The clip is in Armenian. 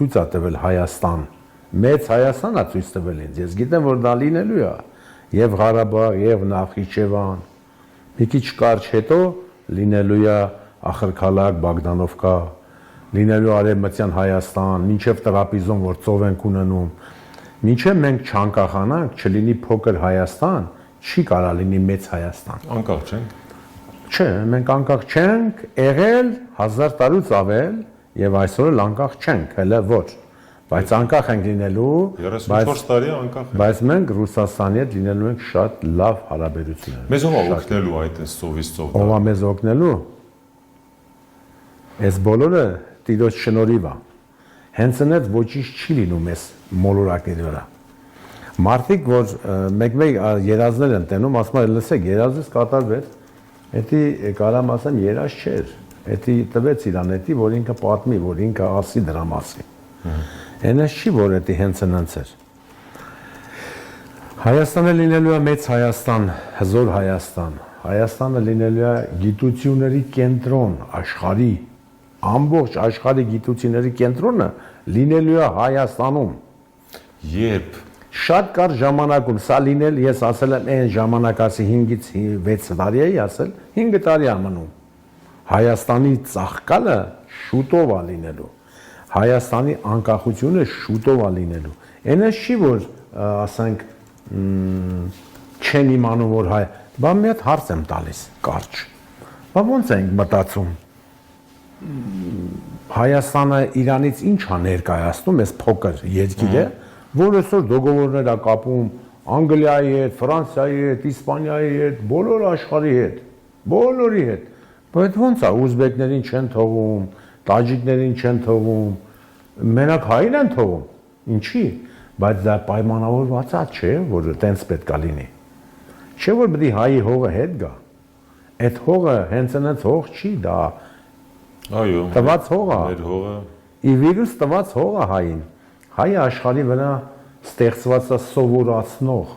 ցույց է տվել Հայաստան, մեծ Հայաստան է ցույց տվել ինձ։ Ես գիտեմ, որ դա լինելու է, եւ Ղարաբաղ, եւ Նախիջևան։ Մի քիչ կարճ հետո լինելու է Ախրքալակ, Բագդանովկա, լինելու Արևմտյան Հայաստան, մինչև Տրապիզոն, որ ծով ենք ունենում։ Մինչև մենք չանկախանանք, չլինի փոքր Հայաստան, չի կարա լինի մեծ Հայաստան։ Անկախ չենք։ Չէ, մենք անկախ չենք, եղել 1000 տարուց ավել եւ այսօր էլ անկախ չենք, հələ ոչ։ Բայց անկախ ենք լինելու, 34 տարի անկախ ենք։ Բայց մենք Ռուսաստանի հետ լինելու ենք շատ լավ հարաբերություններ։ Մեզ ով է օգնելու այդ ծովից ծով։ Ով է մեզ օգնելու։ Այս բոլորը Տիրոջ շնորհիվ է։ Հենց այնց ոչինչ չի լինում այս մոլորակների վրա։ Մարդիկ, որ մեկ-մեկ երազներ են տենում, ասում են, լսեք, երազից կատարվեց, էդի կարամ ասեմ երազ չէր, էդի տվեց իրան, էդի, որ ինքը պատմի, որ ինքը ասի դրա մասին։ Այնպես չի, որ էդի հենց այնց էր։ Հայաստանը լինելու է մեծ Հայաստան, հզոր Հայաստան։ Հայաստանը լինելու է գիտությունների կենտրոն աշխարհի, ամբողջ աշխարհի գիտությունների կենտրոնը լինելու է Հայաստանում։ Երբ Շատ կար ժամանակում, սա լինել, ես ասել եմ այն ժամանակ ասի 5-ից 6 տարի էի ասել, 5 տարի է մնում։ Հայաստանի ծաղկալը շուտով է լինելու։ Հայաստանի անկախությունը շուտով է լինելու։ Այնպես չի, որ ասենք չեն իմանում, որ հայ, բա մի հատ հարց եմ տալիս, կարճ։ Բա ո՞նց ենք մտածում։ Հայաստանը Իրանից ինչ է ներկայացնում, այս փոքր երկիրը, որ այսօր դոգովորներ է կապում Անգլիայի հետ, Ֆրանսիայի հետ, Իսպանիայի հետ, բոլոր աշխարհի հետ, բոլորի հետ։ Բայց ո՞նց է ուզբեկներին չեն թողում, տաջիկներին չեն թողում, մենակ հային են թողում։ Ինչի՞։ Բայց դա պայմանավորված է, չէ, որ տենց պետք է լինի։ Չէ, որ պետք է հայի հողը հետ գա։ Այդ հողը հենց այնց հող չի, դա այո, տված հող է։ մեր հողը Ի վիրուս տված հող է հային։ Հայը աշխարհի վրա ստեղծված է սովորացնող